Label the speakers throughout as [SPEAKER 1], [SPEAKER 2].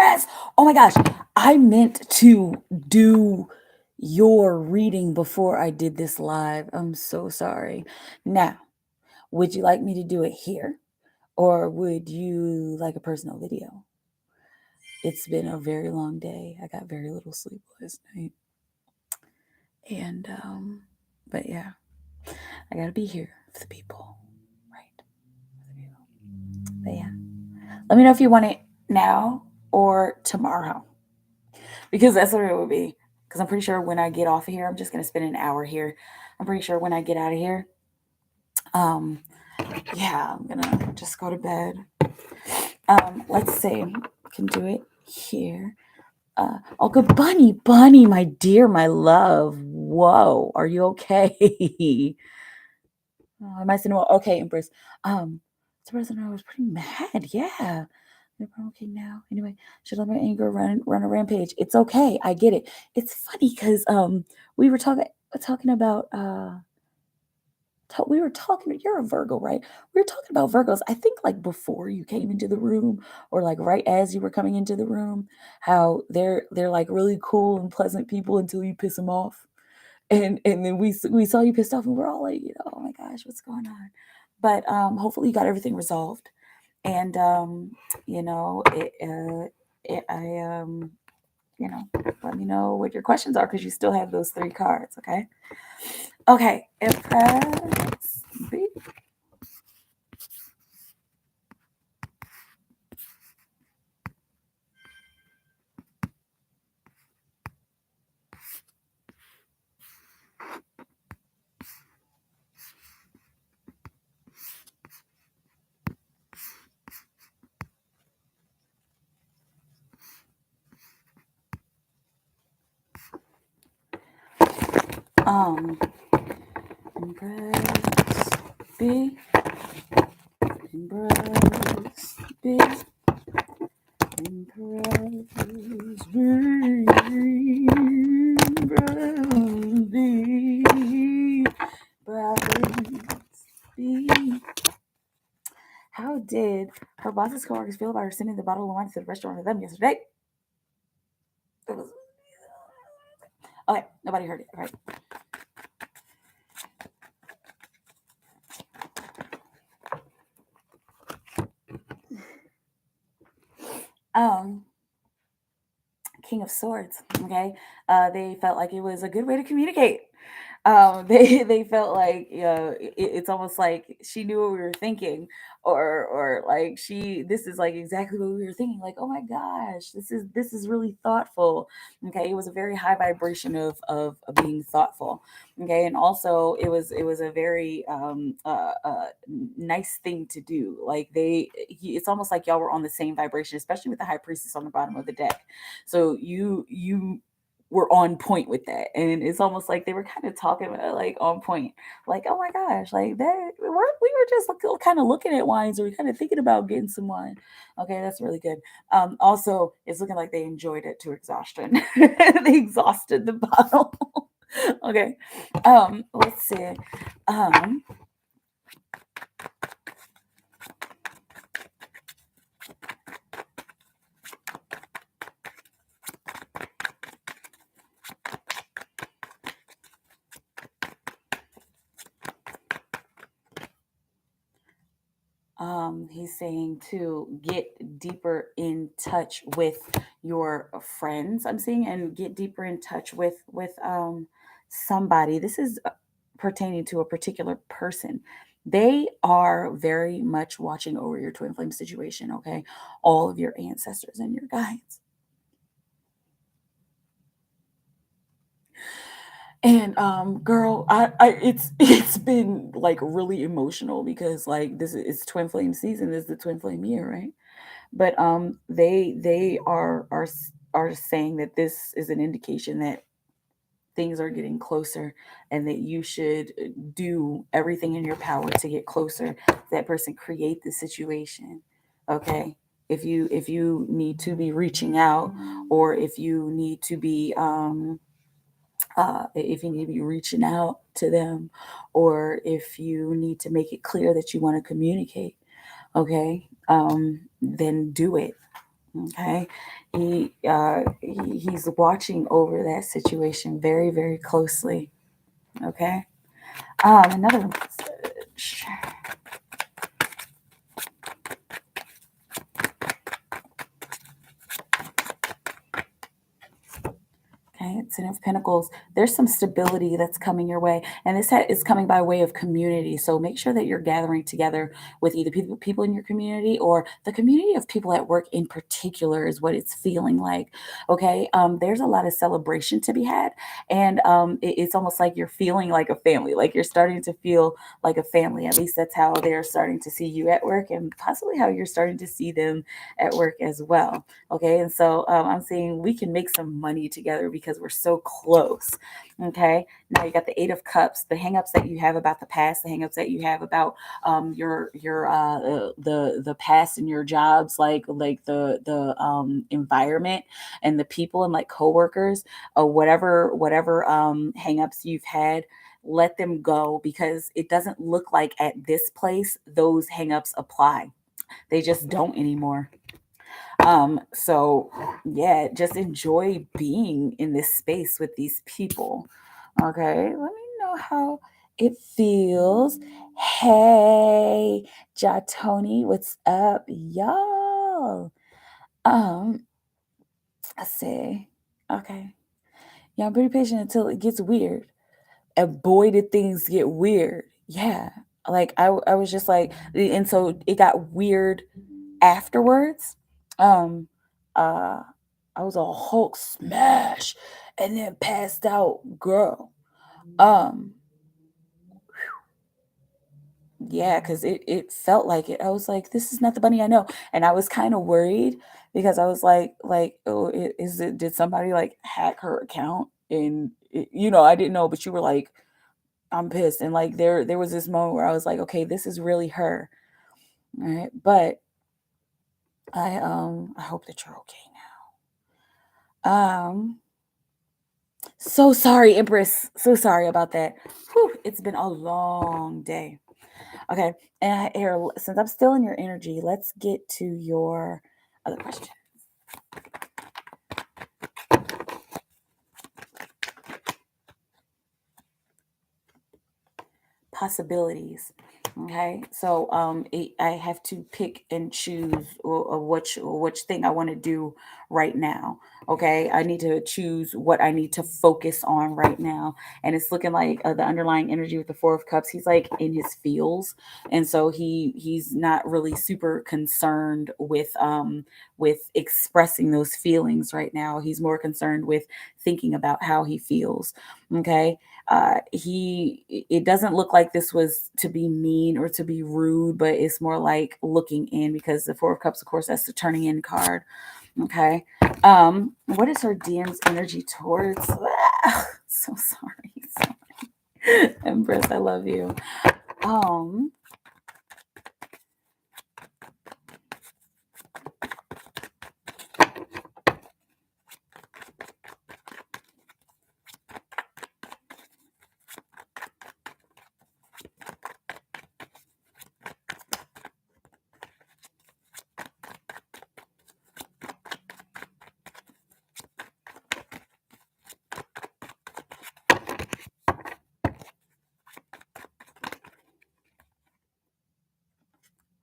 [SPEAKER 1] Empress. Oh my gosh, I meant to do your reading before I did this live. I'm so sorry. Now, would you like me to do it here, or would you like a personal video? It's been a very long day. I got very little sleep last night. And but yeah, I gotta be here for the people. Right. But yeah. Let me know if you want it now or tomorrow. Because that's what it would be. Because I'm pretty sure when I get off of here, I'm just gonna spend an hour here. I'm pretty sure when I get out of here, um, yeah, I'm gonna just go to bed. Let's see, I can do it here. Oh, good, Bunny, my dear, my love. Whoa, are you okay? Oh, am I saying well? Okay, Empress. The president was pretty mad. Yeah. I'm okay now. Anyway, should let my anger run a rampage. It's okay. I get it. It's funny because we were talking about we were talking. You're a Virgo, right? We were talking about Virgos. I think like before you came into the room, or like right as you were coming into the room, how they're like really cool and pleasant people until you piss them off, and then we saw you pissed off, and we're all like, oh my gosh, what's going on? But hopefully you got everything resolved, and you know, you know, let me know what your questions are because you still have those 3 cards. Okay, Empress B. Empress B. Empress B. Empress B. Empress B. B. How did her boss's coworkers feel about her sending the bottle of wine to the restaurant with them yesterday? It was okay. Nobody heard it. All right. King of Swords. Okay, they felt like it was a good way to communicate. They felt like it's almost like she knew what we were thinking, or like this is like exactly what we were thinking. Like, oh my gosh, this is really thoughtful. Okay, it was a very high vibration of being thoughtful. Okay, and also it was a very nice thing to do. Like it's almost like y'all were on the same vibration, especially with the High Priestess on the bottom of the deck. So you were on point with that, and it's almost like they were kind of talking about like on point, like, oh my gosh, like that we were just kind of looking at wines, or we kind of thinking about getting some wine. Okay, that's really good. Also, it's looking like they enjoyed it to exhaustion. They exhausted the bottle. Okay, let's see. He's saying to get deeper in touch with your friends. I'm seeing, and get deeper in touch with somebody. This is pertaining to a particular person. They are very much watching over your twin flame situation. Okay, all of your ancestors and your guides. And girl, I it's been like really emotional because like this is it's twin flame season. This is the twin flame year, right? But they are saying that this is an indication that things are getting closer, and that you should do everything in your power to get closer to that person, create the situation. Okay, if you need to be reaching out, or if you need to be reaching out to them, or if you need to make it clear that you want to communicate, okay, then do it. Okay, he's watching over that situation very, very closely. Okay, another message. Okay, Ten of Pentacles. There's some stability that's coming your way, and this is coming by way of community. So make sure that you're gathering together with either people in your community or the community of people at work in particular is what it's feeling like. Okay, there's a lot of celebration to be had, and it's almost like you're feeling like a family. Like you're starting to feel like a family. At least that's how they're starting to see you at work, and possibly how you're starting to see them at work as well. Okay, and so I'm saying we can make some money together because we're so close. Okay, now you got the Eight of Cups, the hangups that you have about the past, the hangups that you have about the past and your jobs, like the environment and the people and like coworkers, or whatever hangups you've had. Let them go because it doesn't look like at this place those hangups apply. They just don't anymore. So yeah, just enjoy being in this space with these people. Okay, let me know how it feels. Hey, Jatoni, what's up, y'all? I say, okay, yeah, I'm pretty patient until it gets weird. And boy, did things get weird. Yeah, like I was just like, and so it got weird afterwards. Um, uh, I was a Hulk smash and then passed out, girl. Um, yeah, because it felt like it. I was like, this is not the bunny I know, and I was kind of worried because I was like, oh, is it? Did somebody like hack her account? And I didn't know, but you were like, I'm pissed, and like there was this moment where I was like, okay, this is really her, all right, but I hope that you're okay now. So sorry, Empress. So sorry about that. Whew, it's been a long day. Okay, and here, since I'm still in your energy, let's get to your other question. Possibilities. Okay, so I have to pick and choose which thing I want to do right now. Okay, I need to choose what I need to focus on right now, and it's looking like the underlying energy with the Four of Cups. He's like in his feels, and so he's not really super concerned with expressing those feelings right now. He's more concerned with thinking about how he feels. Okay, it doesn't look like this was to be mean or to be rude, but it's more like looking in because the Four of Cups, of course, that's the turning in card. Okay, what is her DM's energy towards? So sorry. Empress, I love you. um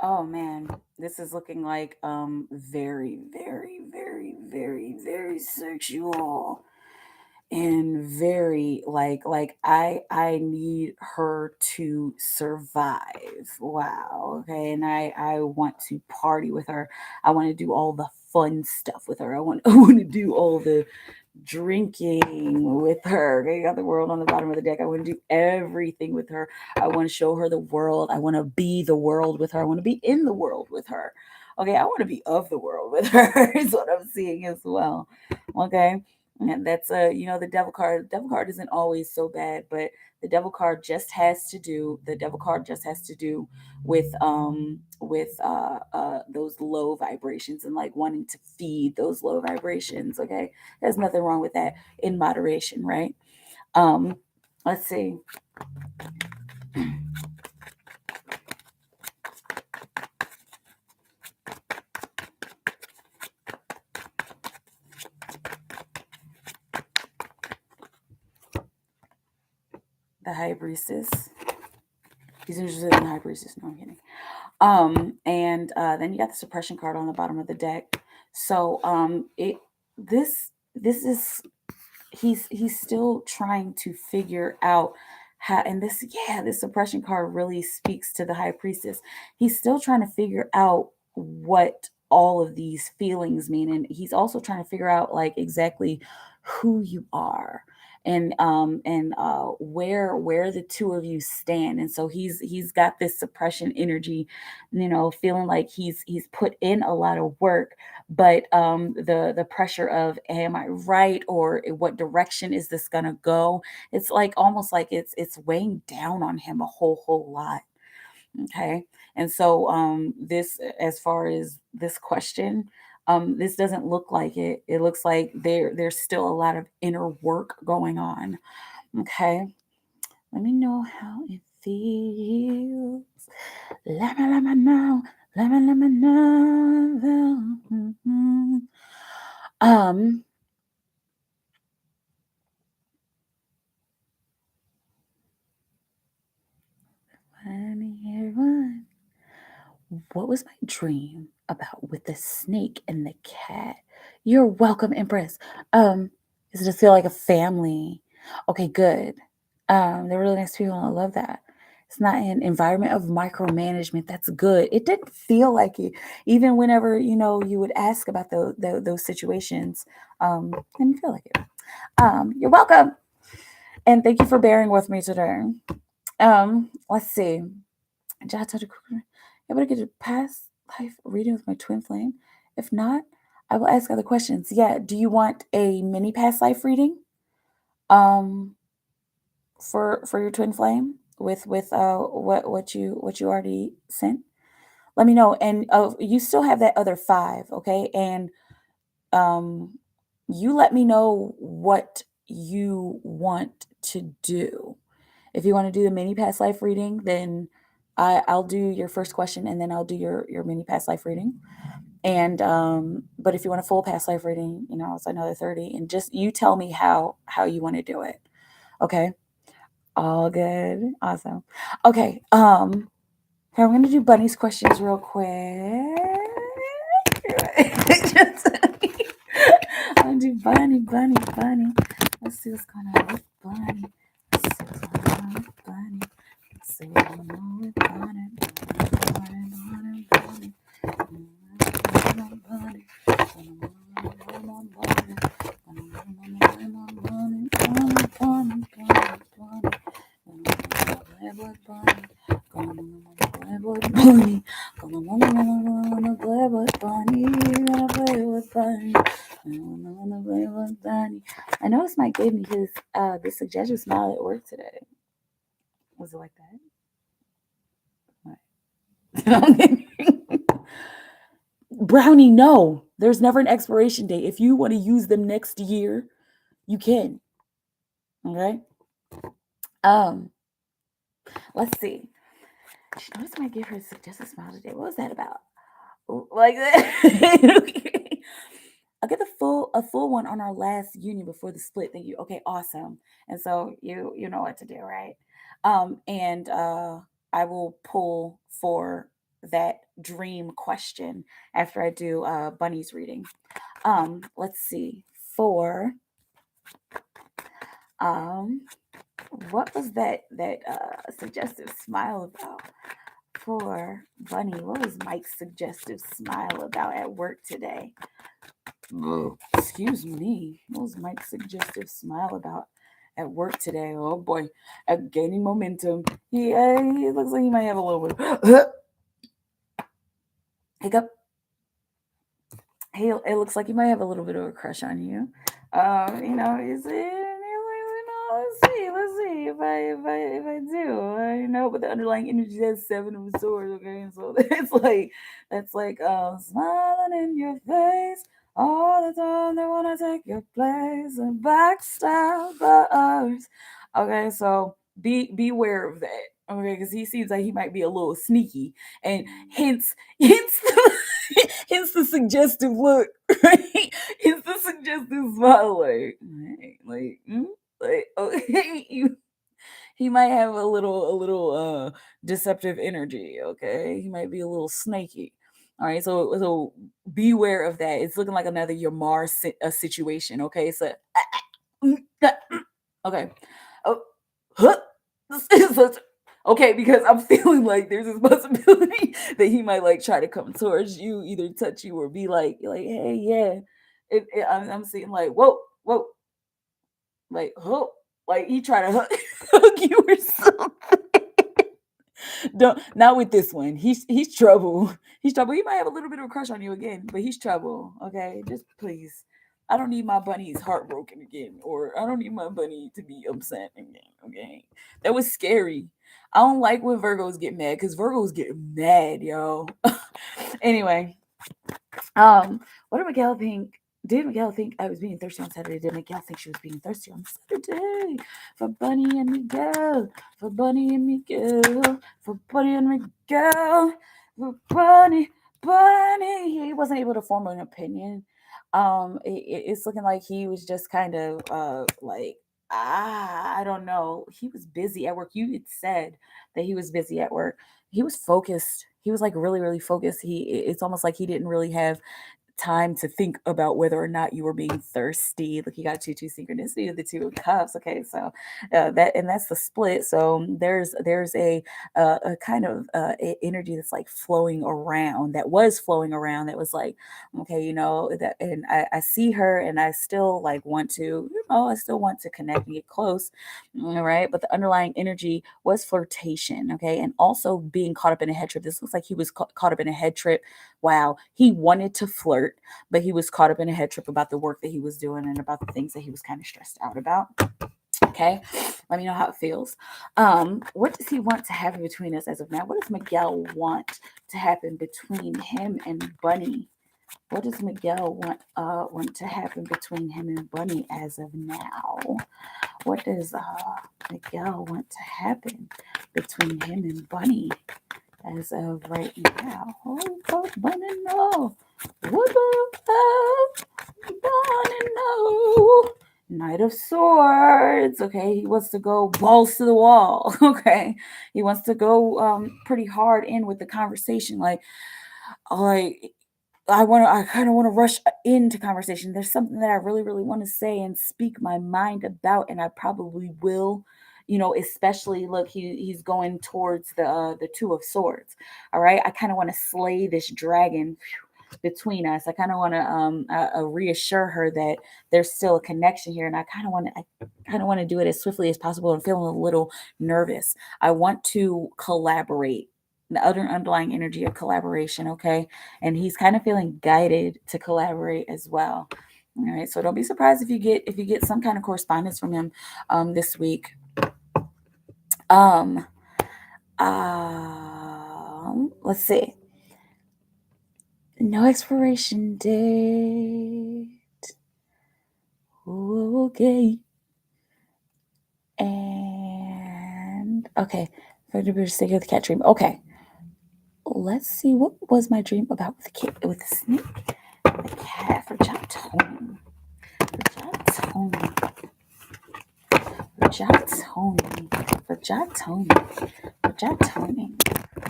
[SPEAKER 1] oh man, this is looking like very, very, very, very, very sexual and very like I need her to survive. Wow. Okay, and I want to party with her. I want to do all the fun stuff with her. I want to do all the drinking with her. Okay, you got the world on the bottom of the deck. I want to do everything with her. I want to show her the world. I want to be the world with her. I want to be in the world with her. Okay, I want to be of the world with her is what I'm seeing as well. Okay. And that's the devil card. The devil card isn't always so bad, but the devil card just has to do with those low vibrations and like wanting to feed those low vibrations. Okay, there's nothing wrong with that in moderation, right? um let's see. the High Priestess. He's interested in the High Priestess. No, I'm kidding. And then you got the suppression card on the bottom of the deck. So this is he's still trying to figure out how, and this suppression card really speaks to the High Priestess. He's still trying to figure out what all of these feelings mean, and he's also trying to figure out like exactly who you are, and where the two of you stand. And so he's got this suppression energy, feeling like he's put in a lot of work, but the pressure of, am I right, or what direction is this gonna go? It's like almost like it's weighing down on him a whole lot. Okay. And so this, as far as this question, this doesn't look like it. It looks like there's still a lot of inner work going on. Okay. Let me know how it feels. Let me know. Let me know. Um, let me hear one. What was my dream about with the snake and the cat? You're welcome, Empress. Is it to feel like a family? Okay, good. They're really nice people, and I love that. It's not an environment of micromanagement. That's good. It didn't feel like it, even whenever you would ask about those situations. Didn't feel like it. You're welcome, and thank you for bearing with me today. Let's see. Able to get a past life reading with my twin flame? If not, I will ask other questions. Yeah, do you want a mini past life reading? Um, for your twin flame with what you already sent? Let me know. And you still have that other 5, okay? And um, you let me know what you want to do. If you want to do the mini past life reading, then I'll do your first question, and then I'll do your mini past life reading. And but if you want a full past life reading, it's another 30. And just you tell me how you want to do it. Okay. All good. Awesome. Okay. I'm gonna do Bunny's questions real quick. Just- I'm gonna do Bunny. Let's see what's going on with Bunny. Let's see what's going on with Bunny. Let's see what's going on with Bunny. I noticed Mike gave me his the suggestion smile at work today. Was it like that? Brownie, no. There's never an expiration date. If you want to use them next year, you can. Okay. Let's see. She noticed I gave her a suggested smile today. What was that about? Like that. I'll get a full one on our last union before the split. Thank you. Okay, awesome. And so you know what to do, right? And I will pull for that dream question after I do Bunny's reading. Let's see. For what was that suggestive smile about? For Bunny, what was Mike's suggestive smile about at work today? Excuse me. What was Mike's suggestive smile about at work today? Oh boy, at gaining momentum. He looks like he might have a little bit hiccup. It looks like he might have a little bit of a crush on you. He's let's see if I do. But the underlying energy has 7 of swords. Okay, so that's like smiling in your face all the time. They wanna take your place and backstab others. Okay, so beware of that. Okay, because he seems like he might be a little sneaky, and hence hence the suggestive look, right? Hence the suggestive smile, like, okay, he might have a little deceptive energy. Okay, he might be a little snaky. All right, so beware of that. It's looking like another Yamar situation. Okay, so okay, oh, huh. Okay, because I'm feeling like there's this possibility that he might like try to come towards you, either touch you or be like, hey, yeah. I'm seeing like, whoa, whoa, like, oh, like he try to hug, hug you or something. Don't not with this one. He's trouble. He's trouble. He might have a little bit of a crush on you again, but he's trouble. Okay, just please. I don't need my bunny's heartbroken again, or I don't need my bunny to be upset again. Okay, that was scary. I don't like when Virgos get mad because Virgos get mad, yo. Anyway, um, what did Miguel think? Did Miguel think I was being thirsty on Saturday? Did Miguel think she was being thirsty on Saturday? For Bunny and Miguel, for Bunny and Miguel, for Bunny and Miguel, for Bunny. He wasn't able to form an opinion. It's looking like he was just kind of like I don't know. He was busy at work. You had said that he was busy at work. He was focused. He was like really focused. It's almost like he didn't really have time to think about whether or not you were being thirsty. Look, you got two synchronicity of the two of cups. Okay, so that's the split. So there's a kind of energy that's like flowing around. That was flowing around. That was like, okay, that, and I see her, and I still like want to, I still want to connect and get close. All right, but the underlying energy was flirtation. Okay, and also being caught up in a head trip. This looks like he was caught up in a head trip. Wow, he wanted to flirt, but he was caught up in a head trip about the work that he was doing and about the things that he was kind of stressed out about. Okay, let me know how it feels. What does he want to happen between us as of now? What does Miguel want to happen between him and Bunny? What does Miguel want to happen between him and Bunny as of now? What does Miguel want to happen between him and Bunny as of right now? Oh, Bunny, no. What Bunny, no. Knight of Swords. Okay, he wants to go balls to the wall. Okay, he wants to go pretty hard in with the conversation. Like I kind of want to rush into conversation. There's something that I really want to say and speak my mind about, and I probably will. Especially look, he's going towards the Two of Swords. All right, I kind of want to slay this dragon between us. I kind of want to reassure her that there's still a connection here, and I kind of want to do it as swiftly as possible. I'm feeling a little nervous. I want to collaborate. The other underlying energy of collaboration, okay? And he's kind of feeling guided to collaborate as well. All right, so don't be surprised if you get some kind of correspondence from him this week. Um, let's see. No expiration date. Okay. And okay, for the sake of the cat dream. Okay. Let's see, what was my dream about with the kid, with the snake? The cat for Jatoni. For Jatoni.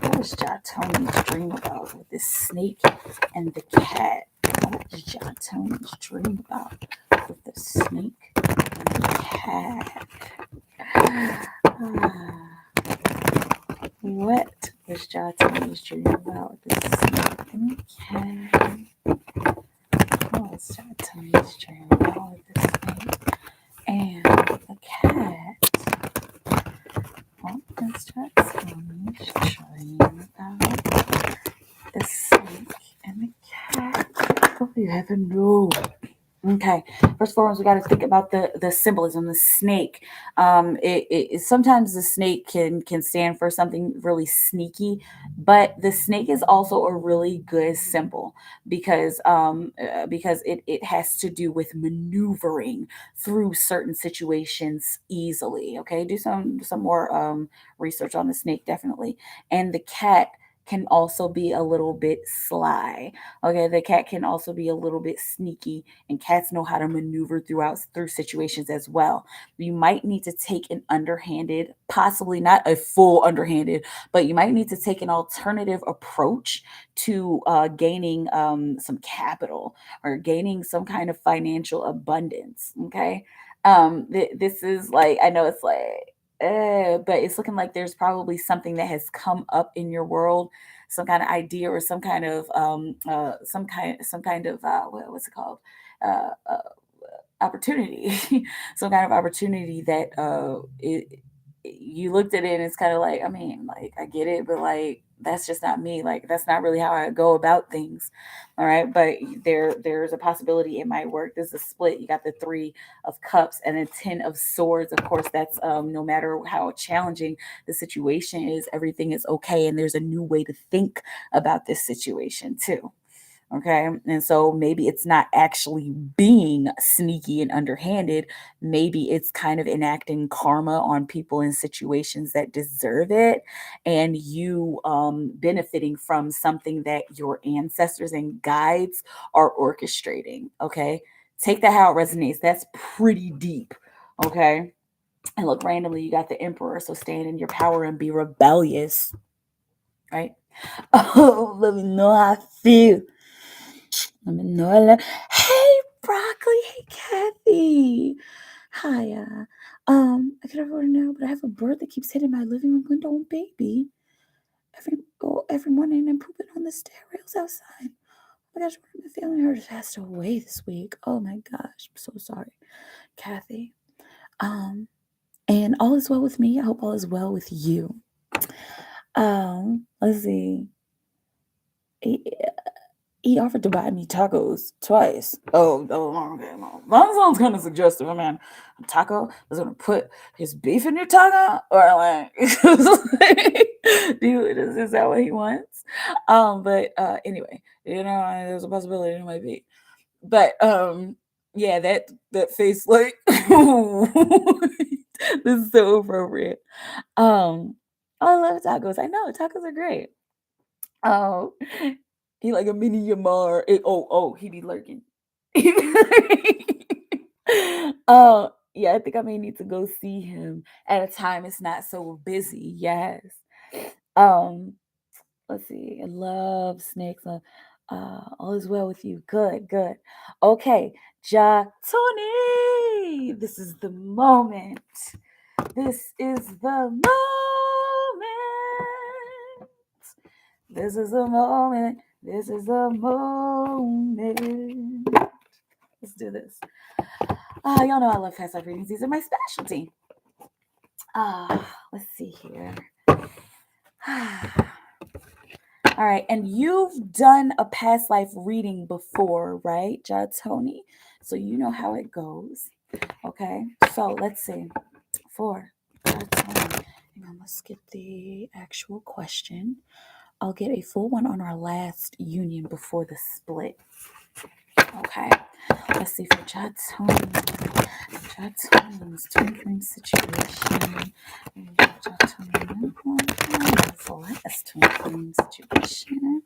[SPEAKER 1] What was Jatoni's dream about with this snake and the cat? What was Jatoni's dream about with the snake and the cat? What was Jatoni's dream about with the snake and the cat? What was Jatoni's dream about with the snake and the cat? What was Jatoni's dream about the snake and the cat? Oh, you have a no. Okay. First and foremost, we got to think about the symbolism. The snake. Sometimes the snake can stand for something really sneaky, but the snake is also a really good symbol because it has to do with maneuvering through certain situations easily. Okay, do some more research on the snake definitely, and the cat can also be a little bit sly. Okay, the cat can also be a little bit sneaky, and cats know how to maneuver through situations as well. You might need to take an underhanded, possibly not a full underhanded, but you might need to take an alternative approach to gaining some capital or gaining some kind of financial abundance. Okay, this is like, I know it's like, but it's looking like there's probably something that has come up in your world, some kind of idea or some kind of what's it called, opportunity, some kind of opportunity that you looked at it and it's kind of like, I mean, like, I get it, but like, that's just not me. Like, that's not really how I go about things. All right. But there's a possibility it might work. There's a split. You got the 3 of Cups and then 10 of Swords. Of course, that's no matter how challenging the situation is, everything is okay. And there's a new way to think about this situation too. Okay. And so maybe it's not actually being sneaky and underhanded. Maybe it's kind of enacting karma on people in situations that deserve it, and you benefiting from something that your ancestors and guides are orchestrating. Okay. Take that how it resonates. That's pretty deep. Okay. And look, randomly, you got the Emperor. So stand in your power and be rebellious. Right. Oh, let me know how I feel. Let me know. Hey, Broccoli. Hey, Kathy. Hi. I could have already know, but I have a bird that keeps hitting my living room window and baby every morning and pooping on the stair rails outside. Oh my gosh, my family member just passed away this week. Oh my gosh, I'm so sorry, Kathy. And all is well with me. I hope all is well with you. Let's see. He offered to buy me tacos twice. Oh, okay. Well, that sounds kind of suggestive. I mean, a taco is going to put his beef in your taco? Or like, dude, is that what he wants? But anyway, there's a possibility it might be. But yeah, that face, like, this is so appropriate. I love tacos. I know tacos are great. Oh, he like a mini Yamar. He be lurking. Yeah, I think I may need to go see him at a time it's not so busy. Yes. Um, let's see. I love snakes. All is well with you. Good, good. Okay, Tony. This is the moment. This is the moment. This is the moment. This is the moment. Let's do this. Y'all know I love fast life readings. These are my specialty. Let's see here. All right, and you've done a past life reading before, right, Tony? So you know how it goes. Okay, so let's see. For Tony, hang on, let's get the actual question. I'll get a full one on our last union before the split. Okay, let's see for Tony's twin flame situation. Last twin flame situation.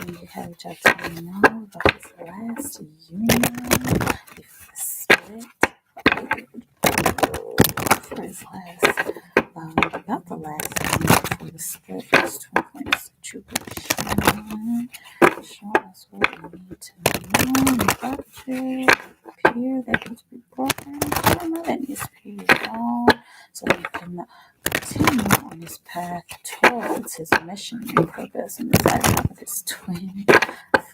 [SPEAKER 1] We have Tony know about his last union before the split. For his last, about the last time before the split, his twin flame situation. Show us what we need to know about it. Appear that needs to be broken. Trauma that needs to be resolved so that he can continue on his path towards his mission and purpose and desire of his twin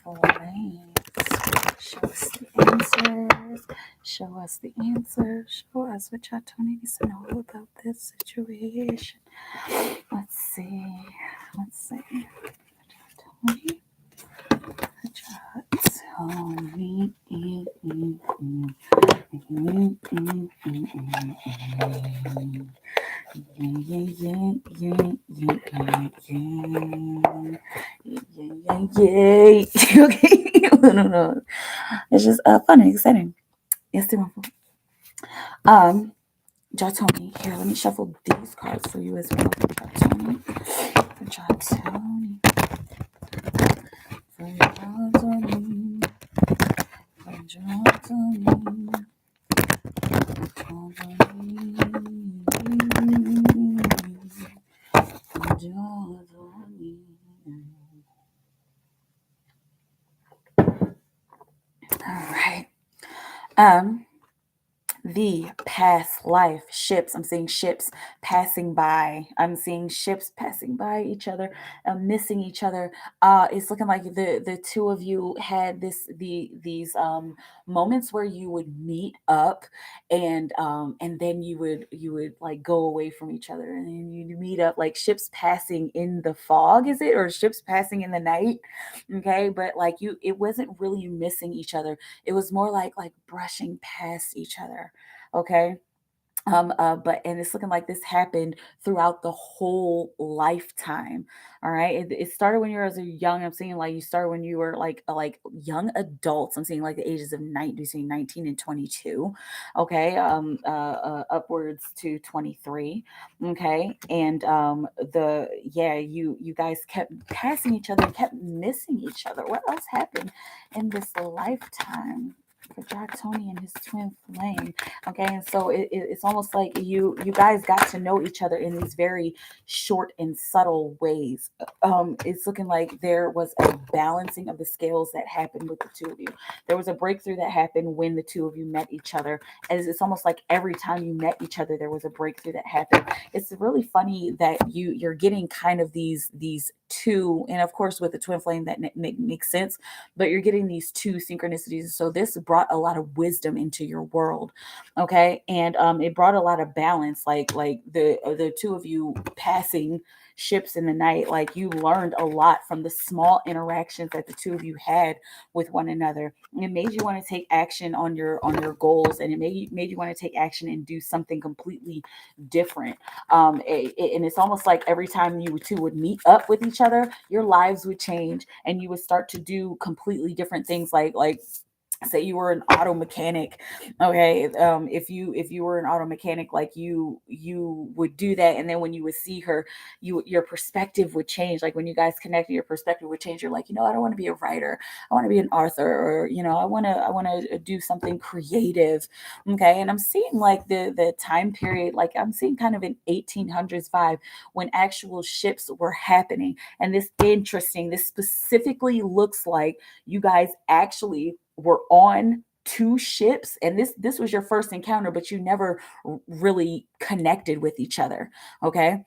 [SPEAKER 1] flames. Show us the answers. Show us the answers. Show us what Tony needs to know about this situation. Let's see. Tony. Yay. Okay. No. It's just fun and exciting. Yes, Tony. Tony. Here, let me shuffle these cards for you as well. Tony. Tony, for your heart on me, for your heart on me, all right. Um, the past life ships. I'm seeing ships passing by. I'm seeing ships passing by each other, missing each other. It's looking like the two of you had these moments where you would meet up, and then you would like go away from each other, and then you meet up like ships passing in the fog. Is it, or ships passing in the night? Okay, but like you, it wasn't really missing each other. It was more like brushing past each other. Okay. But and it's looking like this happened throughout the whole lifetime. All right. It started when you were as a young. I'm seeing like you started when you were like young adults. I'm seeing like the ages of 9 between 19 and 22. Okay. Upwards to 23. Okay. And the yeah, you guys kept passing each other, kept missing each other. What else happened in this lifetime for Jack Tony and his twin flame? Okay, and so it's almost like you guys got to know each other in these very short and subtle ways. It's looking like there was a balancing of the scales that happened with the two of you. There was a breakthrough that happened when the two of you met each other. As it's almost like every time you met each other, there was a breakthrough that happened. It's really funny that you're getting kind of these two, and of course with the twin flame that makes sense, but you're getting these two synchronicities. So this brought a lot of wisdom into your world. Okay, and it brought a lot of balance, like the two of you passing ships in the night. Like you learned a lot from the small interactions that the two of you had with one another. It made you want to take action on your goals, and it made you want to take action and do something completely different. And it's almost like every time you two would meet up with each other, your lives would change and you would start to do completely different things. Like say you were an auto mechanic. Okay, if you were an auto mechanic, like you would do that, and then when you would see her, your perspective would change. Like when you guys connected, your perspective would change. You're like, I don't want to be a writer, I want to be an author, or I want to do something creative. Okay, and I'm seeing like the time period, like I'm seeing kind of an 1800s vibe when actual ships were happening. And this specifically looks like you guys actually were on two ships, and this was your first encounter, but you never really connected with each other. Okay.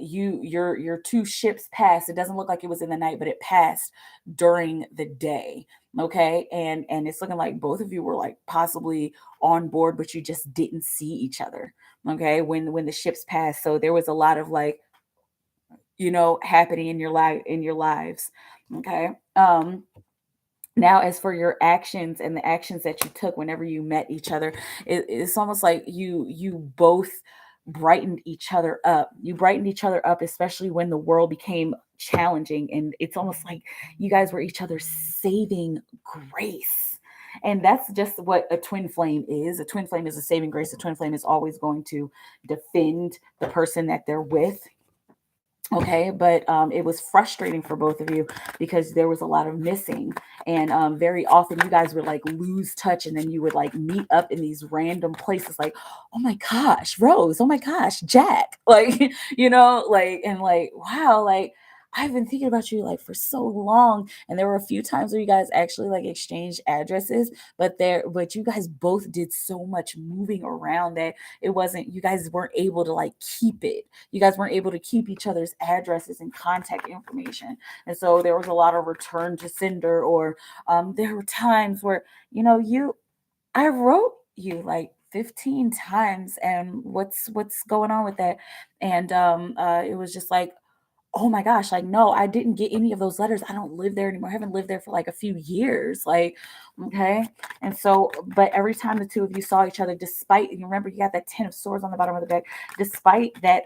[SPEAKER 1] Your two ships passed. It doesn't look like it was in the night, but it passed during the day. Okay, and it's looking like both of you were like possibly on board, but you just didn't see each other. Okay, when the ships passed, so there was a lot of like, happening in your lives. Okay. Now, as for your actions and the actions that you took whenever you met each other, it's almost like you both brightened each other up. You brightened each other up, especially when the world became challenging. And it's almost like you guys were each other's saving grace. And that's just what a twin flame is. A twin flame is a saving grace. A twin flame is always going to defend the person that they're with. Okay, but it was frustrating for both of you because there was a lot of missing, and very often you guys would like lose touch, and then you would like meet up in these random places, like, oh my gosh, Rose, oh my gosh, Jack, like, like, and like, wow, like, I've been thinking about you like for so long. And there were a few times where you guys actually like exchanged addresses, but you guys both did so much moving around that it wasn't, you guys weren't able to like keep it. You guys weren't able to keep each other's addresses and contact information. And so there was a lot of return to sender, or there were times where, I wrote you like 15 times, and what's going on with that? And it was just like, oh my gosh, like, no, I didn't get any of those letters. I don't live there anymore. I haven't lived there for like a few years. Like, okay. And so, but every time the two of you saw each other, despite, you remember you got that 10 of swords on the bottom of the deck, despite that,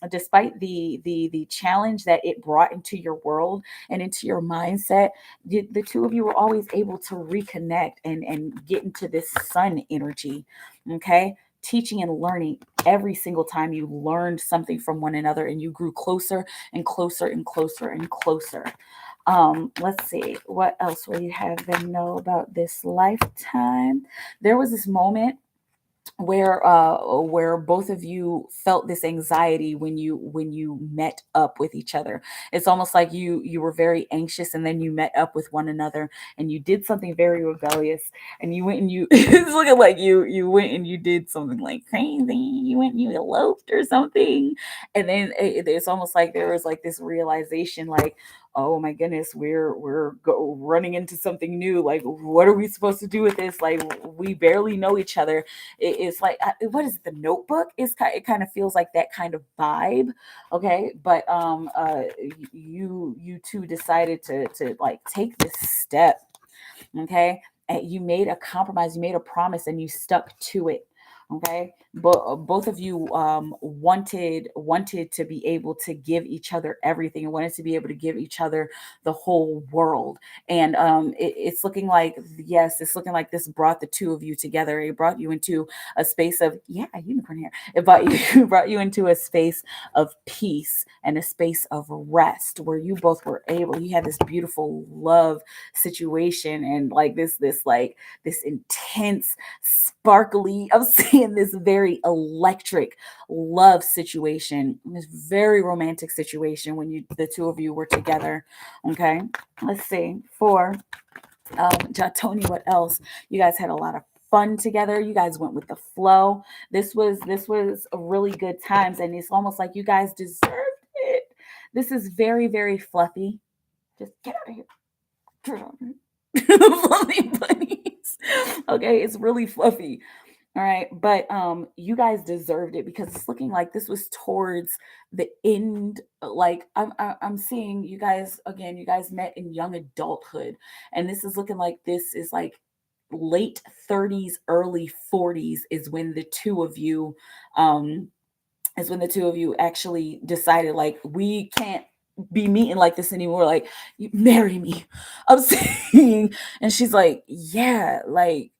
[SPEAKER 1] despite the challenge that it brought into your world and into your mindset, the two of you were always able to reconnect and get into this sun energy. Okay. teaching and learning every single time you learned something from one another, and you grew closer and closer and closer and closer. Let's see, what else will you have them know about this lifetime? There was this moment where both of you felt this anxiety when you met up with each other. It's almost like you were very anxious, and then you met up with one another, and you did something very rebellious, and you went and you it's looking like you went and you did something like crazy. You went and you eloped or something, and then it's almost like there was like this realization, like, oh my goodness, we're running into something new. Like, what are we supposed to do with this? Like, we barely know each other. It's like, what is it, the Notebook? It kind of feels like that kind of vibe. Okay, but you two decided to like take this step. Okay, and you made a compromise, you made a promise, and you stuck to it. Okay, but both of you wanted to be able to give each other everything, and wanted to be able to give each other the whole world. And it's looking like, yes, it's looking like this brought the two of you together. It brought you into a space of, yeah, unicorn hair. It brought you brought you into a space of peace and a space of rest, where you both were able, you had this beautiful love situation, and like this intense, sparkly, I'm seeing this very electric love situation, this very romantic situation when the two of you were together. Okay, let's see. For Tony, what else? You guys had a lot of fun together. You guys went with the flow. This was a really good times, and it's almost like you guys deserved it. This is very, very fluffy. Just get out of here. Get out of here. Fluffy bunnies. Okay, it's really fluffy. All right, but you guys deserved it, because it's looking like this was towards the end. Like, I'm seeing you guys again. You guys met in young adulthood, and this is looking like this is like late 30s, early 40s is when the two of you um actually decided, like, we can't be meeting like this anymore. Like, you marry me. I'm saying, and she's like, yeah, like,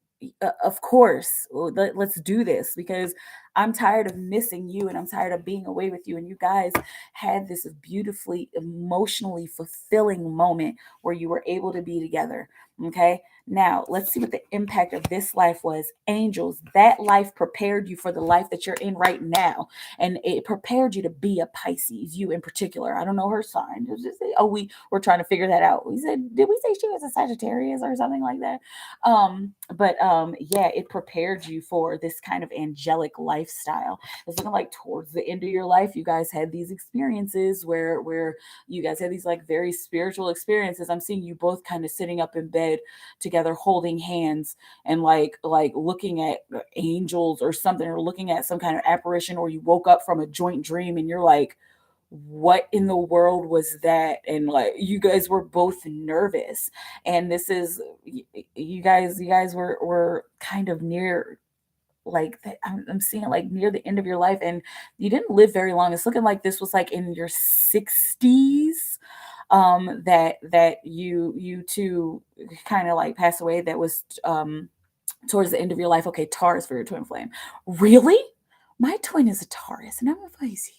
[SPEAKER 1] of course, let's do this, because I'm tired of missing you, and I'm tired of being away with you. And you guys had this beautifully emotionally fulfilling moment where you were able to be together. Okay, now let's see what the impact of this life was. Angels, that life prepared you for the life that you're in right now, and it prepared you to be a Pisces. You in particular, I don't know her sign. It was just, oh, we were trying to figure that out. We said, did we say she was a Sagittarius or something like that? But yeah, it prepared you for this kind of angelic lifestyle. It's looking like towards the end of your life, you guys had these experiences where you guys had these like very spiritual experiences. I'm seeing you both kind of sitting up in bed together, holding hands, and like looking at angels or something, or looking at some kind of apparition, or you woke up from a joint dream and you're like, what in the world was that? And like, you guys were both nervous, and this is, you guys were kind of near, like, I'm seeing it like near the end of your life, and you didn't live very long. It's looking like this was like in your 60s, that you two kind of like pass away. That was towards the end of your life. Okay, Taurus for your twin flame. Really? My twin is a Taurus and I'm a Pisces.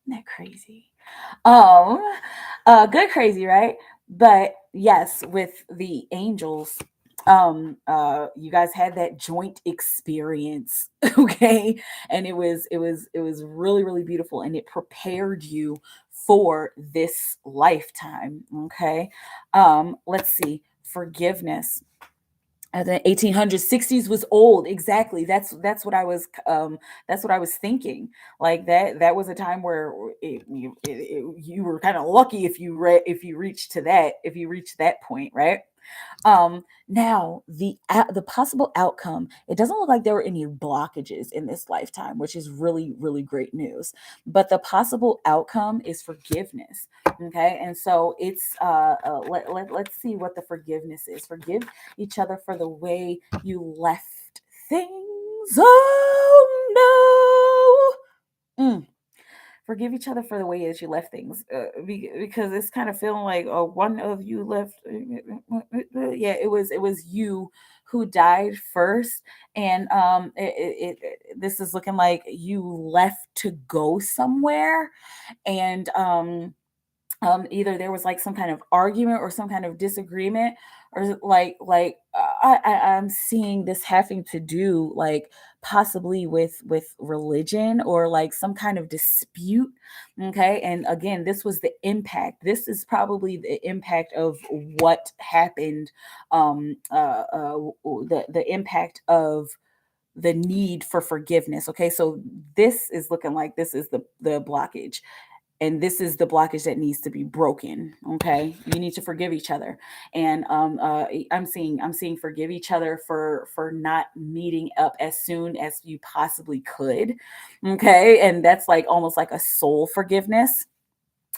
[SPEAKER 1] Isn't that crazy? Um, good crazy, right? But yes, with the angels, you guys had that joint experience, okay? And it was really, really beautiful, and it prepared you for this lifetime, okay? Let's see, forgiveness. The 1800s, 60s was old. Exactly. That's what I was thinking. Like, that was a time where you were kind of lucky if if you reached to that, if you reached that point, right? Now the possible outcome, it doesn't look like there were any blockages in this lifetime, which is really, really great news. But the possible outcome is forgiveness. Okay, and so it's let's see what the forgiveness is. Forgive each other for the way you left things. Oh no. Forgive each other for the way that you left things, because it's kind of feeling like, oh, one of you left. Yeah, it was you who died first, and this is looking like you left to go somewhere, and either there was like some kind of argument or some kind of disagreement, or I'm seeing this having to do like possibly with religion or like some kind of dispute. Okay, and again, this was the impact, this is probably the impact of what happened, the impact of the need for forgiveness. Okay, so this is looking like this is the blockage, and this is the blockage that needs to be broken. Okay, you need to forgive each other, and I'm seeing forgive each other for not meeting up as soon as you possibly could. Okay, and that's like almost like a soul forgiveness,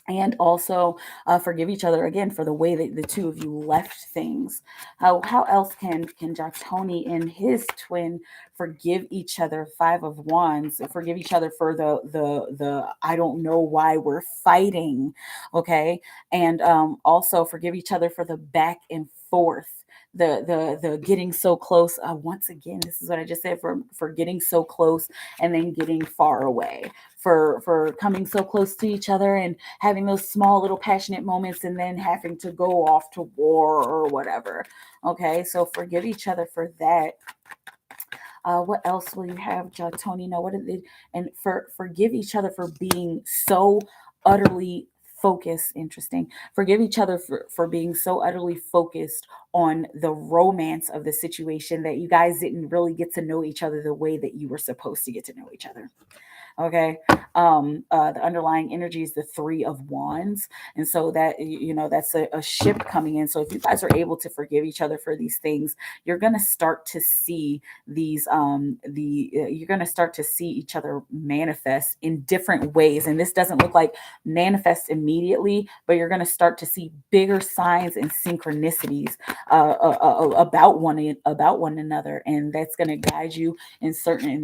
[SPEAKER 1] and also forgive each other again for the way that the two of you left things. How else can Jack Tony and his twin forgive each other? Five of Wands, forgive each other for the I don't know why we're fighting. Okay, and also forgive each other for the back and forth. The getting so close, once again, this is what I just said, for getting so close and then getting far away, for coming so close to each other and having those small little passionate moments and then having to go off to war or whatever. Okay, so forgive each other for that. What else will you have, Tonino? What did they, and forgive each other for being so utterly focused. Interesting. Forgive each other for being so utterly focused on the romance of the situation that you guys didn't really get to know each other the way that you were supposed to get to know each other. Okay, the underlying energy is the Three of Wands, and so that, that's a ship coming in. So if you guys are able to forgive each other for these things, you're going to start to see these you're going to start to see each other manifest in different ways. And this doesn't look like manifest immediately, but you're going to start to see bigger signs and synchronicities about one another, and that's going to guide you in certain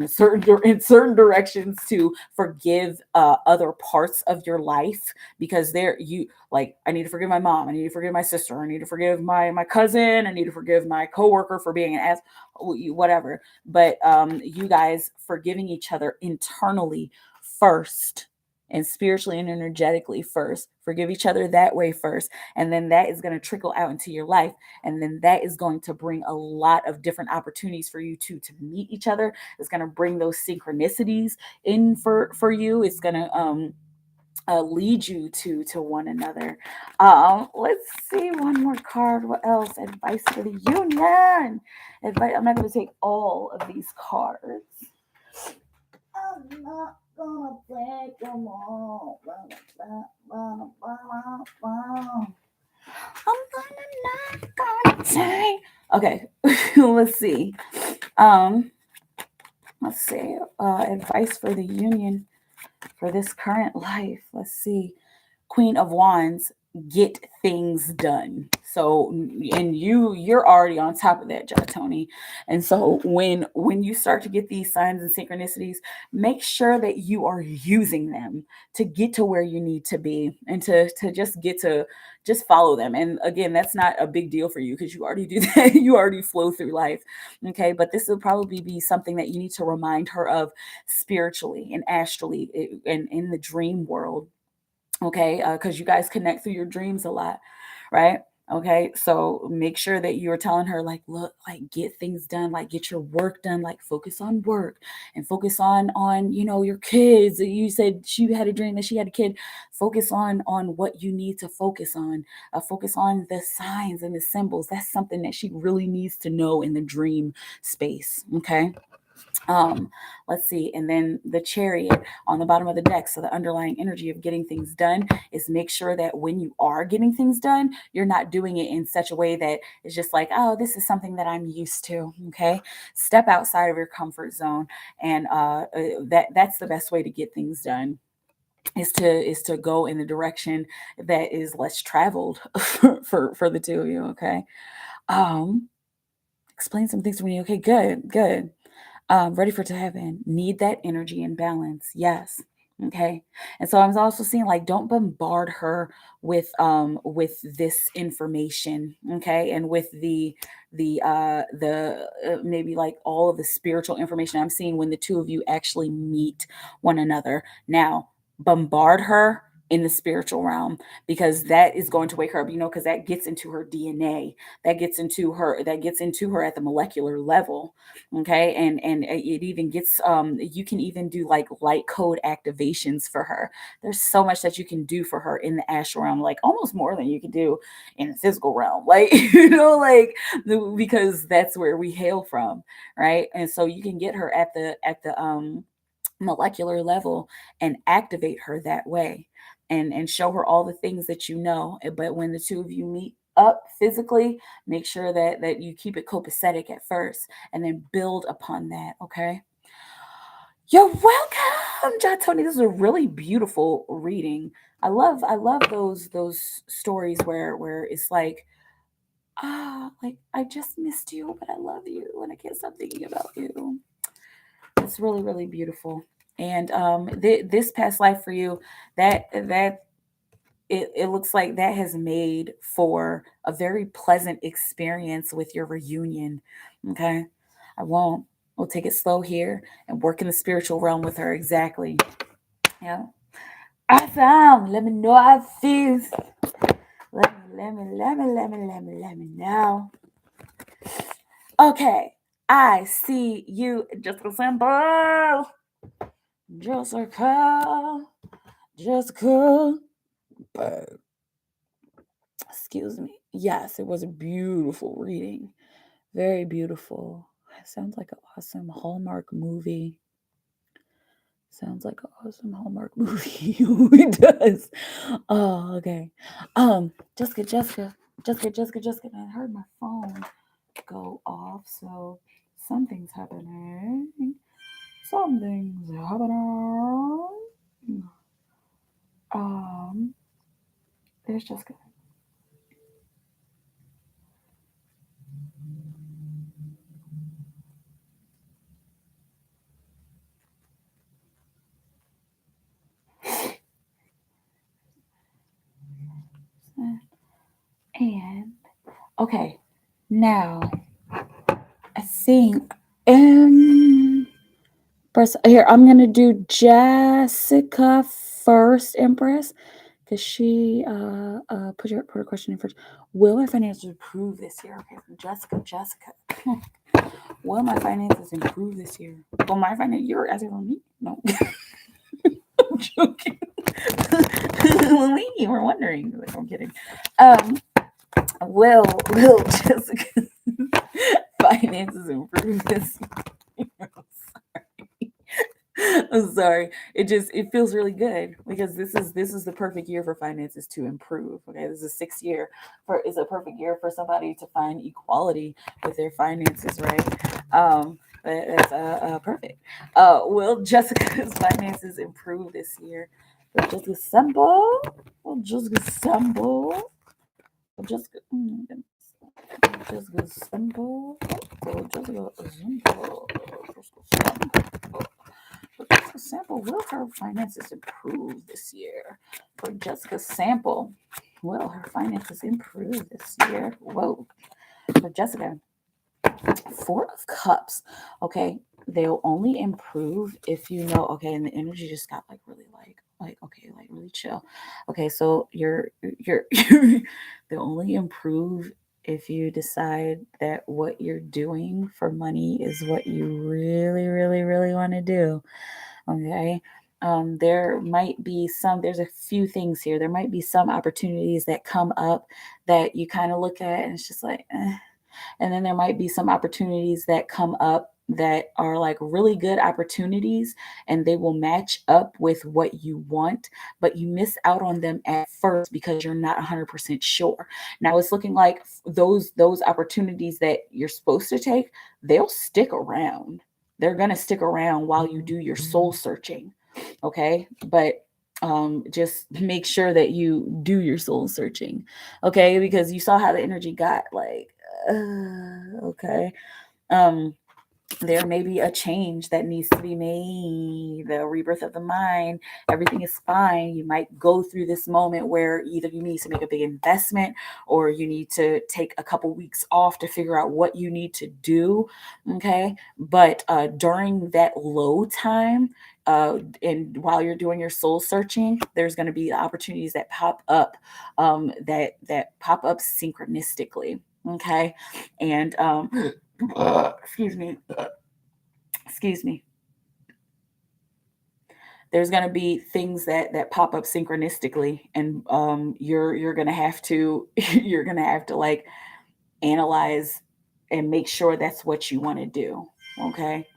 [SPEAKER 1] directions to forgive other parts of your life, because there you like, I need to forgive my mom, I need to forgive my sister, I need to forgive my cousin, I need to forgive my coworker for being an ass, whatever. But you guys forgiving each other internally first, and spiritually and energetically first, forgive each other that way first, and then that is going to trickle out into your life, and then that is going to bring a lot of different opportunities for you to meet each other. It's going to bring those synchronicities in for you. It's going to lead you to one another. Let's see one more card. What else? Advice for the union. Advice. I'm not going to take all of these cards. I'm not gonna take them all. I'm not gonna take. Okay, let's see. Um, let's see. Advice for the union for this current life. Let's see. Queen of Wands, get things done. So, and you're already on top of that, Tony. And so when you start to get these signs and synchronicities, make sure that you are using them to get to where you need to be, and to just get to just follow them. And again, that's not a big deal for you because you already do that. You already flow through life. Okay, but this will probably be something that you need to remind her of spiritually and astrally, and in the dream world. Okay, because you guys connect through your dreams a lot, right? Okay, so make sure that you're telling her, like, look, like, get things done, like, get your work done, like, focus on work, and focus on your kids. You said she had a dream that she had a kid. Focus on what you need to focus on. Focus on the signs and the symbols. That's something that she really needs to know in the dream space. Okay. um let's see, and then the Chariot on the bottom of the deck. So the underlying energy of getting things done is make sure that when you are getting things done, you're not doing it in such a way that it's just like, oh, this is something that I'm used to. Okay, step outside of your comfort zone, and that's the best way to get things done, is to go in the direction that is less traveled for the two of you. Okay. um Explain some things to me. Okay, good, good. Ready for it to happen. Need that energy and balance. Yes. Okay. And so I'm also seeing like don't bombard her with this information, okay, and with the maybe like all of the spiritual information. I'm seeing when the two of you actually meet one another. Now, bombard her in the spiritual realm, because that is going to wake her up, because that gets into her DNA, that gets into her at the molecular level. Okay. And it even gets, you can even do like light code activations for her. There's so much that you can do for her in the astral realm, like almost more than you can do in the physical realm, like like because that's where we hail from, right? And so you can get her at the molecular level and activate her that way, and show her all the things that you know. But when the two of you meet up physically, make sure that you keep it copacetic at first and then build upon that. Okay. You're welcome, John Tony. This is a really beautiful reading. I love those stories where it's like, like I just missed you, but I love you and I can't stop thinking about you. It's really, really beautiful. And this past life for you, that it looks like that has made for a very pleasant experience with your reunion. Okay, I won't. We'll take it slow here and work in the spiritual realm with her. Exactly. Yeah. Awesome. Let me know how it feels. Let me know. Okay. I see you, Jessica Sample. Jessica. Excuse me. Yes, it was a beautiful reading. Very beautiful. It sounds like an awesome Hallmark movie. Sounds like an awesome Hallmark movie. It does. Oh, okay. Jessica. I heard my phone go off, so something's happening. Something's happening. There's Jessica. And okay, now I think press here. I'm gonna do Jessica first, Empress, because she put her question in first. Will my finances improve this year? Okay, from Jessica. Will my finances improve this year? Well, my finance. You're asking on me? No, I'm joking. Well, we were wondering. Like, I'm kidding. Um, will Jessica's finances improve this year? I'm sorry. It feels really good because this is the perfect year for finances to improve. Okay, this is a 6 year for is a perfect year for somebody to find equality with their finances, right? That's perfect. Will Jessica's finances improve this year? Will Jessica Sample? Will Jessica Sample? Will Jessica? Jessica Sample? Will Jessica Sample? Jessica Sample, will her finances improve this year? For Jessica Sample, will her finances improve this year? Whoa. For Jessica, Four of Cups. Okay, they'll only improve if you know. Okay, and the energy just got like really like okay, like really chill. Okay, so you're they'll only improve if you decide that what you're doing for money is what you really, really, really want to do. Okay. There's a few things here. There might be some opportunities that come up that you kind of look at and it's just like, eh. And then there might be some opportunities that come up that are like really good opportunities and they will match up with what you want, but you miss out on them at first because you're not 100% sure. Now it's looking like those opportunities that you're supposed to take, they'll stick around. They're going to stick around while you do your soul searching. Okay. But just make sure that you do your soul searching. Okay. Because you saw how the energy got like, okay. Um, There may be a change that needs to be made, the rebirth of the mind. Everything is fine. You might go through this moment where either you need to make a big investment or you need to take a couple weeks off to figure out what you need to do. Okay. But during that low time, and while you're doing your soul searching, there's going to be opportunities that pop up, that pop up synchronistically. Okay. And excuse me, excuse me, there's going to be things that pop up synchronistically, and you're going to have to you're going to have to like analyze and make sure that's what you want to do. Okay.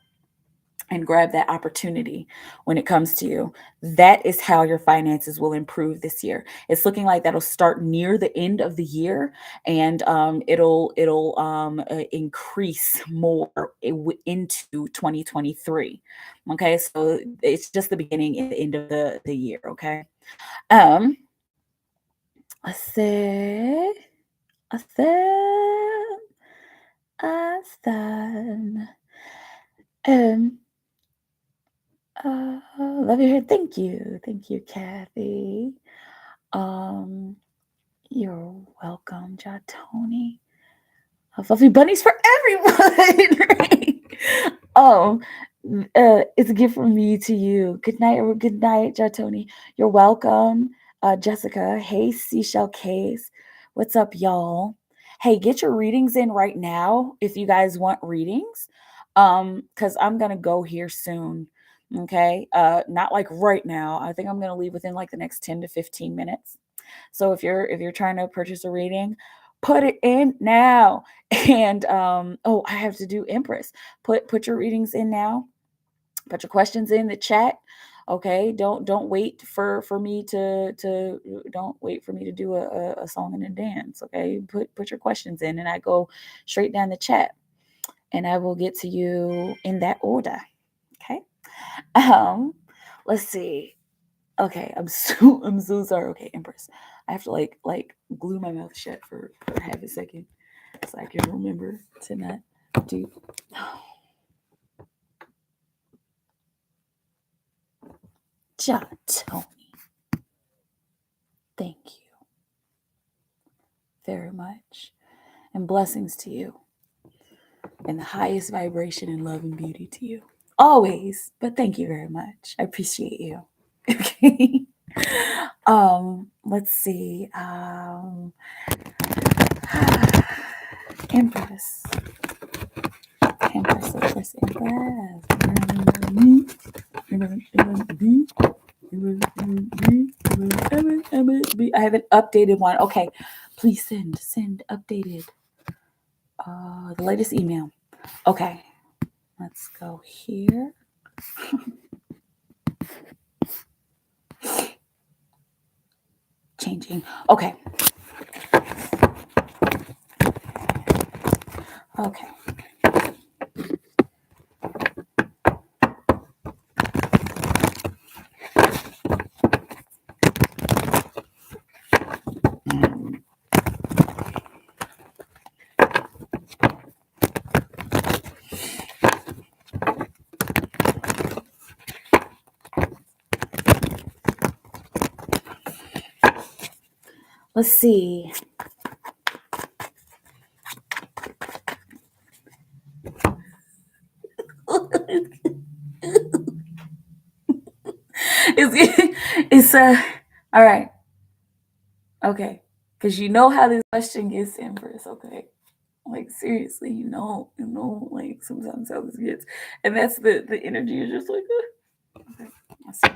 [SPEAKER 1] And grab that opportunity when it comes to you. That is how your finances will improve this year. It's looking like that'll start near the end of the year, and it'll increase more into 2023. Okay, so it's just the beginning and the end of the year. Okay, um, let's see, I said, I said, um. Love your hair. Thank you, Kathy. Um, you're welcome, Tony. Fluffy bunnies for everyone. Right? Oh, it's a gift from me to you. Good night, Tony. You're welcome, Jessica. Hey, Seashell Case. What's up, y'all? Hey, get your readings in right now if you guys want readings. Because I'm gonna go here soon. Okay. Not like right now. I think I'm gonna leave within like the next 10 to 15 minutes. So if you're trying to purchase a reading, put it in now. And oh, I have to do Empress. Put your readings in now. Put your questions in the chat. Okay, don't wait for me to don't wait for me to do a song and a dance. Okay, put your questions in, and I go straight down the chat, and I will get to you in that order. Okay. Um, let's see. Okay, I'm so sorry. Okay, Empress. I have to like glue my mouth shut for half a second so I can remember to not do. Tony, thank you very much, and blessings to you, and the highest vibration and love and beauty to you always. But thank you very much. I appreciate you. Okay. Let's see. Empress. I have an updated one. Okay, please send updated. The latest email. Okay, let's go here. Changing. Okay. Okay. Let's see. it's all right. Okay, because you know how this question gets, Empress. Okay, like seriously, like sometimes how this gets, and that's the energy is just like. Okay, let's see.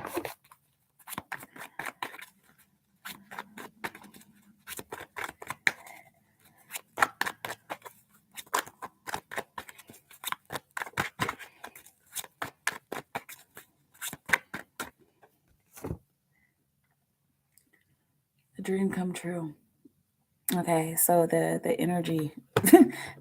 [SPEAKER 1] A dream come true. Okay, so the energy,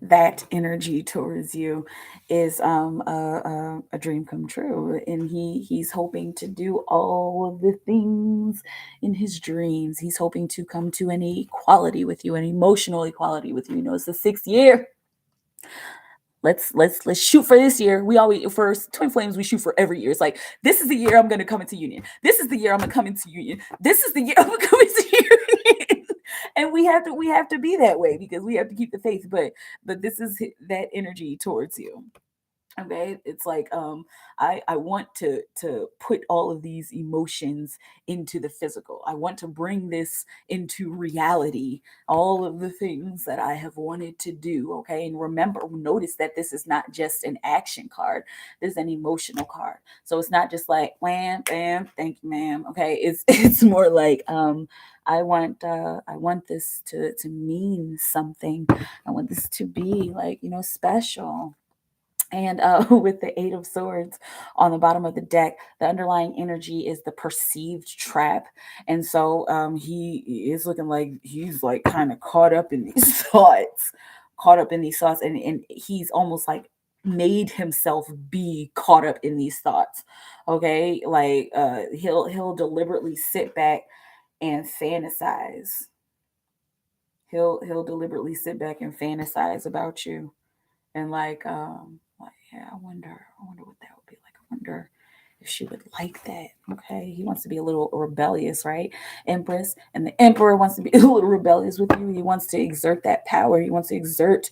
[SPEAKER 1] that energy towards you is a dream come true, and he's hoping to do all of the things in his dreams. He's hoping to come to an equality with you, an emotional equality with you. You know, it's the 6th year. let's shoot for this year. We always, for twin flames, we shoot for every year. It's like, this is the year I'm going to come into union. This is the year I'm going to come into union. This is the year I'm going to come into union. And we have to be that way because we have to keep the faith. But this is that energy towards you. Okay, it's like, I want to put all of these emotions into the physical. I want to bring this into reality, all of the things that I have wanted to do. Okay, and remember, notice that this is not just an action card. This is an emotional card. So it's not just like wham bam, thank you ma'am. Okay, it's more like, I want this to mean something. I want this to be like, special. And with the Eight of Swords on the bottom of the deck, the underlying energy is the perceived trap. And so he is looking like he's like kind of caught up in these thoughts, and he's almost like made himself be caught up in these thoughts. Okay, like he'll deliberately sit back and fantasize. He'll deliberately sit back and fantasize about you, and like, yeah, I wonder what that would be like. I wonder if she would like that. Okay, he wants to be a little rebellious, right? Empress, and the emperor wants to be a little rebellious with you. He wants to exert that power. He wants to exert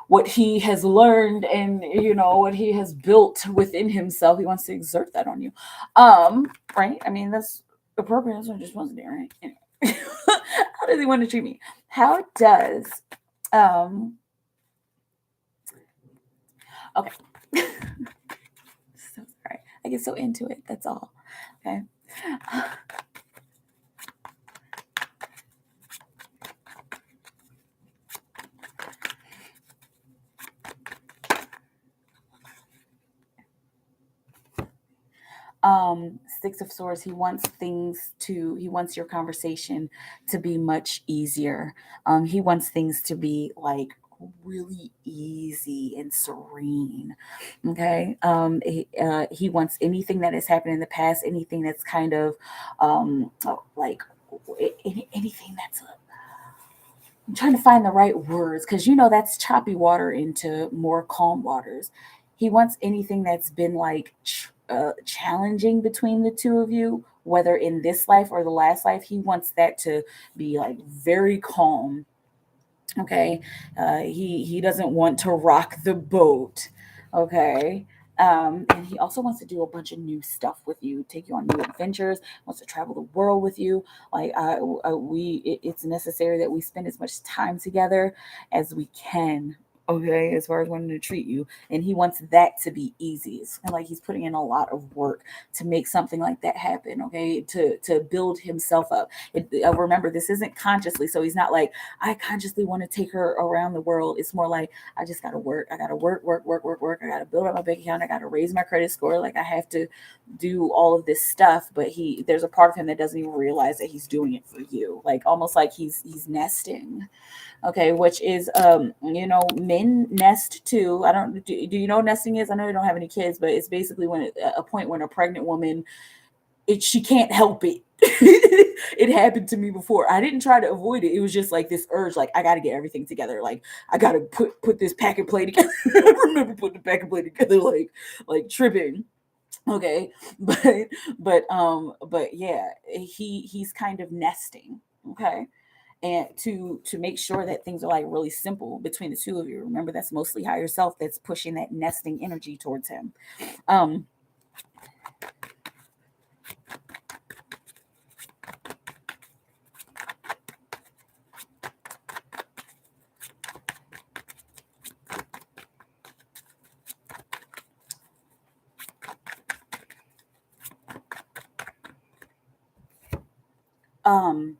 [SPEAKER 1] what he has learned, and what he has built within himself. He wants to exert that on you. Right, I mean, that's appropriate. That's what I just wants to do, right? Anyway. How does he want to treat me? How does um Okay. So sorry. I get so into it. That's all. Okay. Six of Swords. He wants your conversation to be much easier. He wants things to be like really easy and serene. Okay. He wants anything that has happened in the past, anything that's kind of like anything that's I'm trying to find the right words because that's choppy water into more calm waters. He wants anything that's been like challenging between the two of you, whether in this life or the last life. He wants that to be like very calm. Okay, he doesn't want to rock the boat. Okay. And he also wants to do a bunch of new stuff with you, take you on new adventures, wants to travel the world with you. Like it's necessary that we spend as much time together as we can. Okay, as far as wanting to treat you, and he wants that to be easy. It's kind of like he's putting in a lot of work to make something like that happen. Okay, to build himself up. Remember, this isn't consciously, so he's not like, I consciously want to take her around the world. It's more like, I just gotta work. I gotta work, work, work, work, work. I gotta build up my bank account. I gotta raise my credit score. Like I have to do all of this stuff. But there's a part of him that doesn't even realize that he's doing it for you. Like almost like he's nesting. Okay, which is men nest too. I don't do you know what nesting is? I know you don't have any kids, but it's basically a point when a pregnant woman, she can't help it. It happened to me before. I didn't try to avoid it. It was just like this urge, like I got to get everything together. Like I got to put this pack and play together. I remember putting the pack and play together, like tripping. Okay, but yeah, he's kind of nesting. Okay, and to make sure that things are like really simple between the two of you. Remember, that's mostly higher self that's pushing that nesting energy towards him. Um, um,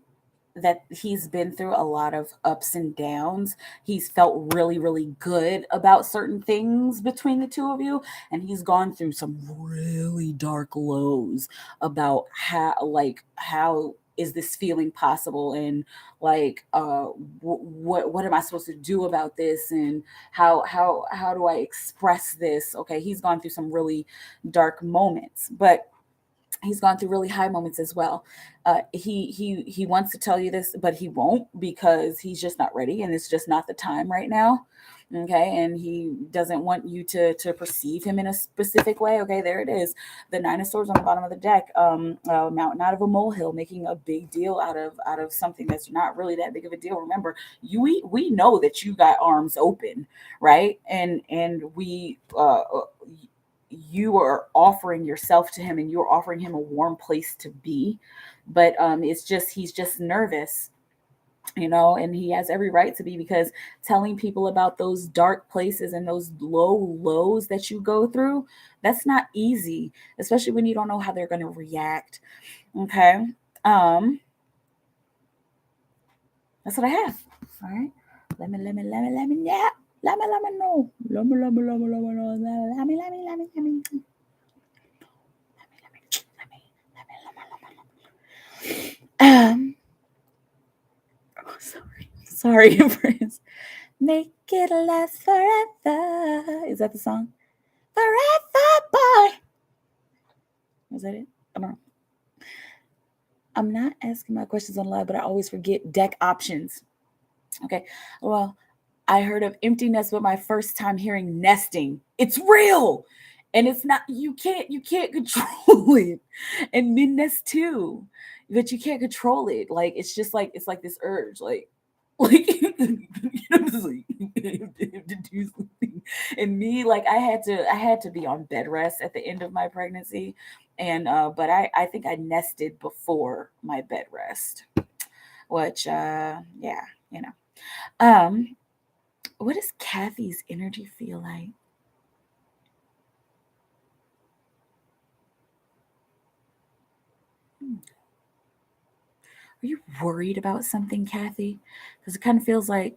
[SPEAKER 1] that he's been through a lot of ups and downs. He's felt really, really good about certain things between the two of you, and he's gone through some really dark lows about how is this feeling possible, and like what am I supposed to do about this, and how do I express this. Okay, he's gone through some really dark moments, but he's gone through really high moments as well. He wants to tell you this, but he won't because he's just not ready, and it's just not the time right now. Okay, and he doesn't want you to perceive him in a specific way. Okay, there it is, the nine of swords on the bottom of the deck. Mountain out of a molehill, making a big deal out of something that's not really that big of a deal. Remember, we know that you got arms open, right? And we you are offering yourself to him, and you're offering him a warm place to be. But it's just, he's just nervous, and he has every right to be, because telling people about those dark places and those low lows that you go through, that's not easy, especially when you don't know how they're going to react. Okay. um that's what I have. All right, let me yeah, let me know, um oh, sorry friends. Make it last forever. Is that the song? Forever boy. Was that it? I don't know. I'm not asking my questions on live, but I always forget deck options. Okay. Well, I heard of empty nest with my first time hearing nesting. It's real. And it's not, you can't control it. And min nest too. But you can't control it. Like it's just like, it's like this urge. Like just like, to do something. And me, like I had to be on bed rest at the end of my pregnancy. And but I think I nested before my bed rest. Which yeah, you know. Um, what does Kathy's energy feel like? Hmm. Are you worried about something, Kathy? Because it kind of feels like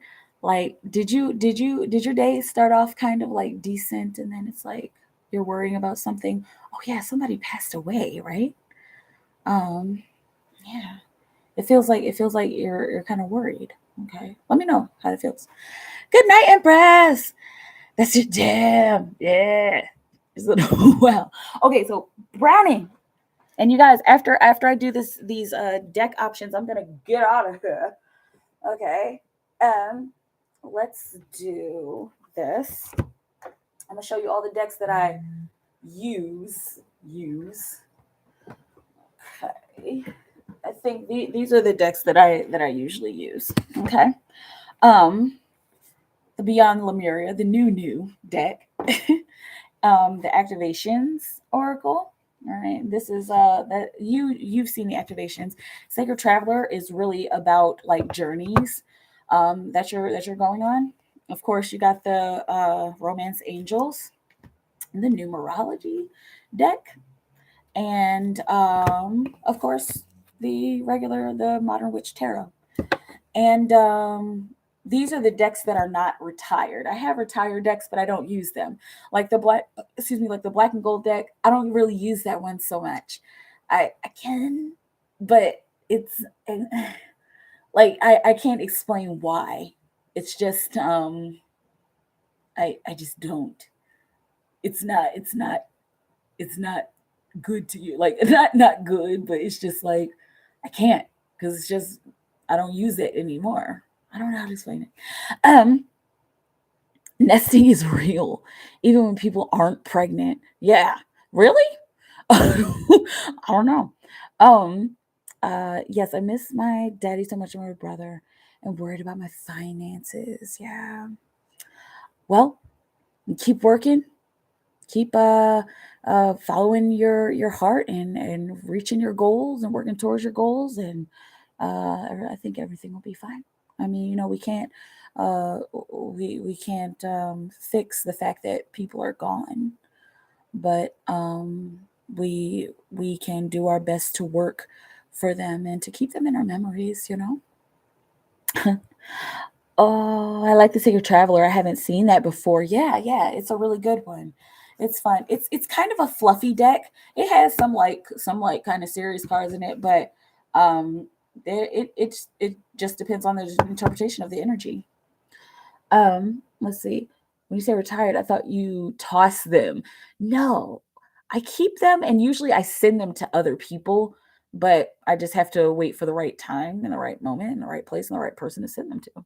[SPEAKER 1] did your day start off kind of like decent, and then it's like you're worrying about something? Oh yeah, somebody passed away, right? Um, yeah. It feels like you're kind of worried. Okay. Let me know how it feels. Good night, Empress. That's your jam. Yeah. Well. Okay, so Brownie. And you guys, after I do these deck options, I'm gonna get out of here. Okay. Um, let's do this. I'm gonna show you all the decks that I use. Okay. I think these are the decks that I usually use. Okay. Um, the Beyond Lemuria, the new deck. The activations oracle. All right, this is that you've seen the activations. Sacred Traveler is really about like journeys that you're going on. Of course, you got the Romance Angels, the numerology deck, and of course the Modern Witch Tarot. And these are the decks that are not retired. I have retired decks, but I don't use them. Like like the black and gold deck. I don't really use that one so much. I can, but it's like I can't explain why. It's just I just don't. It's not good to you. Like not good, but it's just like I can't, because it's just I don't use it anymore. I don't know how to explain it. Um, Nesting is real, even when people aren't pregnant. Yeah, really? I don't know. Um, yes, I miss my daddy so much, and my brother, and worried about my finances. Yeah. Well, keep working, keep following your heart, and reaching your goals and working towards your goals, and I think everything will be fine. I mean, we can't we can't fix the fact that people are gone, but we can do our best to work for them and to keep them in our memories. Oh, I like the Secret Traveler. I haven't seen that before. Yeah, yeah, it's a really good one. It's fun. It's kind of a fluffy deck. It has some kind of serious cards in it, but um it just depends on the interpretation of the energy. Let's see. When you say retired, I thought you toss them. No, I keep them, and usually I send them to other people, but I just have to wait for the right time and the right moment and the right place and the right person to send them to.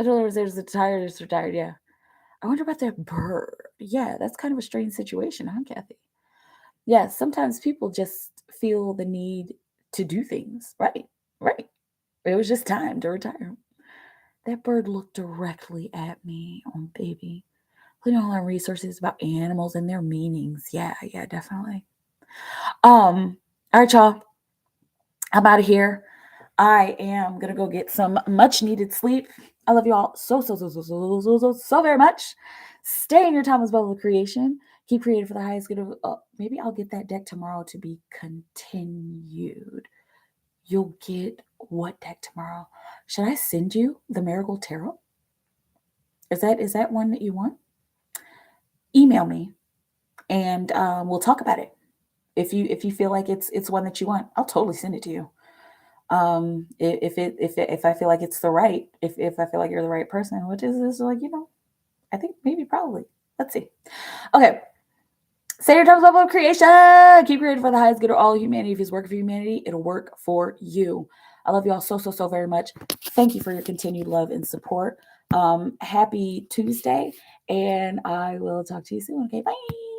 [SPEAKER 1] I told her there's retired, it's retired. Yeah. I wonder about that bird. Yeah, that's kind of a strange situation, huh, Kathy? Yeah, sometimes people just feel the need to do things. Right. Right. It was just time to retire. That bird looked directly at me on baby. Putting all our resources about animals and their meanings. Yeah, yeah, definitely. All right, y'all. I'm out of here. I am gonna go get some much needed sleep. I love you all so very much. Stay in your Thomas bubble of creation. Keep creating for the highest good of. Maybe I'll get that deck tomorrow to be continued. You'll get what deck tomorrow? Should I send you the Marigold Tarot? Is that one that you want? Email me and we'll talk about it. If you feel like it's one that you want, I'll totally send it to you. If I feel like it's the right, if I feel like you're the right person, which is like, I think maybe probably. Let's see. Okay. Say your times level of creation. Keep creating for the highest good of all humanity. If it's working for humanity, it'll work for you. I love you all so very much. Thank you for your continued love and support. Happy Tuesday, and I will talk to you soon. Okay, bye.